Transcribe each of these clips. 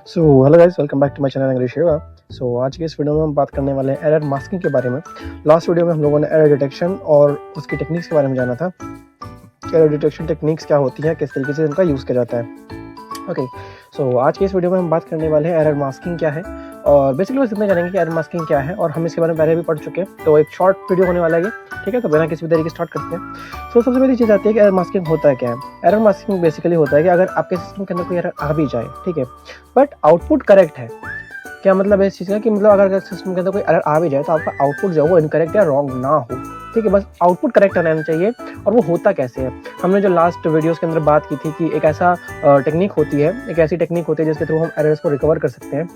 So hello guys, welcome back to my channel Angrezi Seva. आज की इस वीडियो में हम बात करने वाले हैं एरर मास्किंग के बारे में। लास्ट वीडियो में हम लोगों ने एरर डिटेक्शन और उसकी टेक्निक्स के बारे में जाना था। एरर डिटेक्शन टेक्निक्स क्या होती हैं, किस तरीके से इनका यूज़ किया जाता है। आज की इस वीडियो में हम बात करने वाले हैं एरर मास्किंग क्या है, और बेसिकली बस इतना जानेंगे कि एरर मास्किंग क्या है, और हम इसके बारे में पहले भी पढ़ चुके हैं। तो एक शॉर्ट वीडियो होने वाला है ये, ठीक है। तो बिना किसी भी तरीके स्टार्ट करते हैं। सबसे पहली चीज़ आती है कि एरर मास्किंग होता है क्या है। एरर मास्किंग बेसिकली होता है कि अगर आपके सिस्टम के अंदर कोई एरर आ भी जाए, ठीक है, बट आउटपुट करेक्ट है। क्या मतलब है इस चीज़ का कि मतलब अगर सिस्टम के अंदर कोई एरर आ भी जाए तो आपका आउटपुट जो है वो इनकरेक्ट या रॉन्ग ना हो, ठीक है। बस आउटपुट करेक्ट रहना चाहिए। और वो होता कैसे है, हमने जो लास्ट वीडियोस के अंदर बात की थी कि एक ऐसा टेक्निक होती है, एक ऐसी टेक्निक होती है जिसके थ्रू हम एरर्स को रिकवर कर सकते हैं।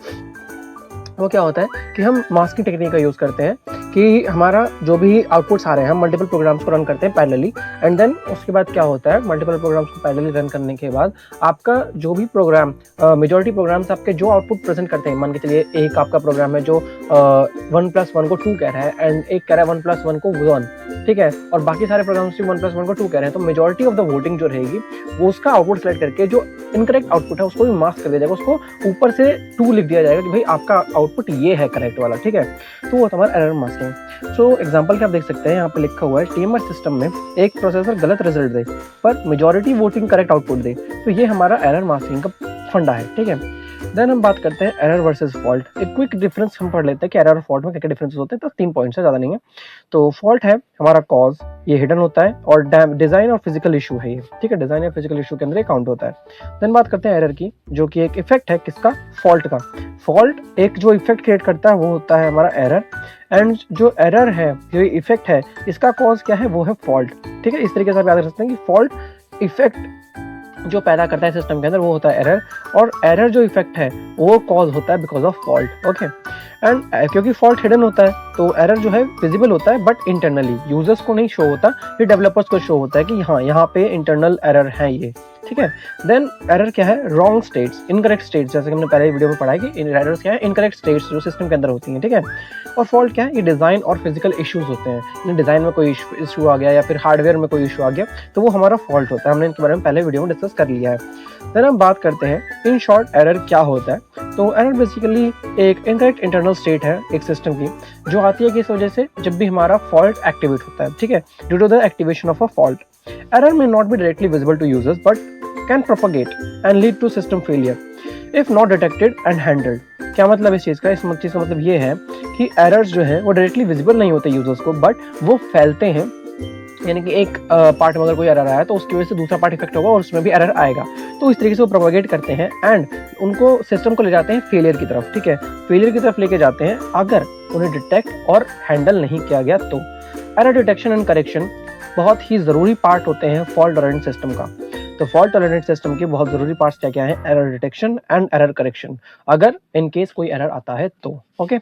वो क्या होता है कि हम मास्किंग टेक्निक का यूज़ करते हैं कि हमारा जो भी आउटपुट्स आ रहे हैं, हम मल्टीपल प्रोग्राम्स को रन करते हैं पैरेलली, एंड देन उसके बाद क्या होता है, मल्टीपल प्रोग्राम्स को पैरेलली रन करने के बाद आपका जो भी प्रोग्राम, मेजॉरिटी प्रोग्राम्स आपके जो आउटपुट प्रेजेंट करते हैं, मान के चलिए एक आपका प्रोग्राम है जो 1+1 को 2 कह रहा है, एंड एक कह रहा है 1+1 को 1, ठीक है, और बाकी सारे प्रोग्राम्स भी 1+1 को 2 कह रहे हैं। तो मेजॉरिटी ऑफ द वोटिंग जो रहेगी वो उसका आउटपुट सेलेक्ट करके जो इनकरेक्ट आउटपुट है उसको भी मास्क कर दिया जाएगा, उसको ऊपर से 2 लिख दिया जाएगा कि भाई आपका आउटपुट ये है करेक्ट वाला, ठीक है। तो वो हमारा एरर मास्किंग। एग्जांपल क्या आप देख सकते हैं, यहाँ पे लिखा हुआ है टीएमआर सिस्टम में एक प्रोसेसर गलत रिजल्ट दे पर मेजॉरिटी वोटिंग करेक्ट आउटपुट दे, तो ये हमारा एरर मास्किंग का फंडा है, ठीक है। देन हम बात करते हैं एरर वर्सेस फॉल्ट। एक क्विक डिफरेंस हम पढ़ लेते हैं कि एरर और फॉल्ट में क्या क्या डिफरेंसेस होते हैं। तो 3 पॉइंट्स है, ज़्यादा नहीं है। तो फॉल्ट है हमारा कॉज, ये हिडन होता है, और डिजाइन और फिजिकल इशू है ये, ठीक है। डिजाइन और फिजिकल इशू के अंदर काउंट होता है। देन बात करते हैं एरर की, जो कि एक इफेक्ट है किसका, फॉल्ट का। फॉल्ट एक जो इफेक्ट क्रिएट करता है वो होता है हमारा एरर, एंड जो एरर है, जो इफेक्ट है, इसका कॉज क्या है, वो है फॉल्ट, ठीक है। इस तरीके से आप याद रख सकते हैं कि फॉल्ट इफेक्ट जो पैदा करता है सिस्टम के अंदर वो होता है एरर, और एरर जो इफेक्ट है वो कॉज होता है because of fault, okay. And क्योंकि फॉल्ट हिडन होता है तो एरर जो है विजिबल होता है, बट इंटरनली यूजर्स को नहीं शो होता, ये डेवलपर्स को शो होता है कि हाँ यहाँ पे इंटरनल एरर है ये, ठीक है। देन एरर क्या है, रॉन्ग स्टेट्स, इनकरेक्ट स्टेट्स, जैसे कि हमने पहले वीडियो में पढ़ा है कि एरर्स क्या है, इनकरेक्ट स्टेट्स जो सिस्टम के अंदर होती हैं, ठीक है। और फॉल्ट क्या है, ये डिज़ाइन और फिजिकल इश्यूज होते हैं। डिज़ाइन में कोई इशू आ गया या फिर हार्डवेयर में कोई इशू आ गया तो वो हमारा फॉल्ट होता है। हमने इनके बारे में पहले वीडियो में डिस्कस कर लिया है। देन हम बात करते हैं इन शॉर्ट एरर क्या होता है। तो एरर बेसिकली एक इनकरेक्ट इंटरनल स्टेट है एक सिस्टम की, जो आती है किस वजह से, जब भी हमारा फॉल्ट एक्टिवेट होता है, ठीक है, due to the activation of a fault. Error may not be directly visible to users but can propagate and lead to system failure if not detected and handled। क्या मतलब इस चीज़ का, इस चीज़ का मतलब ये है कि एरर्स जो है वो डायरेक्टली विजिबल नहीं होते यूजर्स को, बट वो फैलते हैं। यानी कि एक पार्ट में अगर कोई एरर आया तो उसकी वजह से दूसरा पार्ट इफेक्ट होगा और उसमें भी एरर आएगा। तो इस तरीके से वो प्रोपेगेट करते हैं एंड उनको सिस्टम को ले जाते हैं फेलियर की तरफ, ठीक है। फेलियर की तरफ लेके जाते हैं अगर उन्हें डिटेक्ट और हैंडल नहीं किया गया तो। एरर डिटेक्शन एंड करेक्शन बहुत ही ज़रूरी पार्ट होते हैं फॉल्ट टॉलरेंट सिस्टम का। तो फॉल्ट टॉलरेंट सिस्टम के बहुत ज़रूरी पार्ट्स क्या क्या हैं, error detection and error correction, अगर इन केस कोई एरर आता है तो, ओके।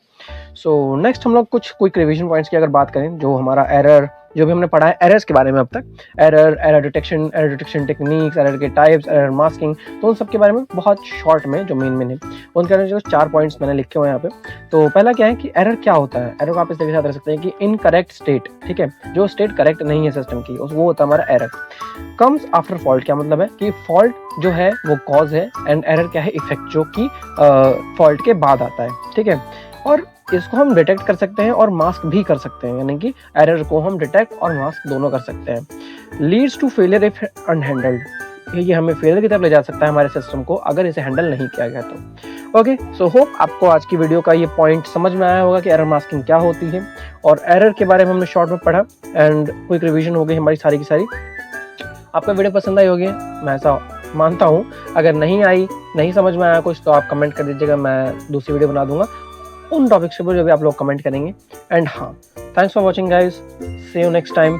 नेक्स्ट हम लोग कुछ क्विक रिवीजन पॉइंट्स की अगर बात करें, जो हमारा एरर, जो भी हमने पढ़ा है एरर्स के बारे में अब तक, एरर डिटेक्शन टेक्निक्स, एरर के टाइप्स, एरर मास्किंग, तो उन सब के बारे में बहुत शॉर्ट में जो मेन है उनके अंदर जो 4 पॉइंट्स मैंने लिखे हुए हैं यहाँ पे। तो पहला क्या है कि एरर क्या होता है। एरर को आप इस तरीके से रख सकते हैं कि इनकरेक्ट स्टेट, ठीक है, जो स्टेट करेक्ट नहीं है सिस्टम की, वो होता है हमारा एरर। कम्स आफ्टर फॉल्ट, क्या मतलब है कि फॉल्ट जो है वो कॉज है, एंड एरर क्या है, इफेक्ट, जो कि फॉल्ट के बाद आता है, ठीक है। और इसको हम डिटेक्ट कर सकते हैं और मास्क भी कर सकते हैं, यानी कि एरर को हम डिटेक्ट और मास्क दोनों कर सकते हैं। लीड्स टू फेलियर इफ अनहैंडल्ड, ये हमें फेलियर की तरफ ले जा सकता है हमारे सिस्टम को अगर इसे हैंडल नहीं किया गया तो, ओके। होप आपको आज की वीडियो का ये पॉइंट समझ में आया होगा कि एरर मास्किंग क्या होती है, और एरर के बारे में हमने शॉर्ट में पढ़ा, एंड क्विक रिवीजन हो गई हमारी सारी की सारी। आपका वीडियो पसंद आई होगी, मैं ऐसा मानता हूँ। अगर नहीं आई, नहीं समझ में आया कुछ, तो आप कमेंट कर दीजिएगा, मैं दूसरी वीडियो बना दूंगा उन टॉपिक्स के ऊपर जो भी आप लोग कमेंट करेंगे। एंड हाँ, thanks for watching guys, see you next time.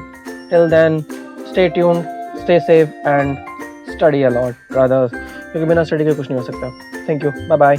Till then stay tuned, stay safe and study a lot brothers, क्योंकि बिना स्टडी के कुछ नहीं हो सकता। Thank you, bye bye.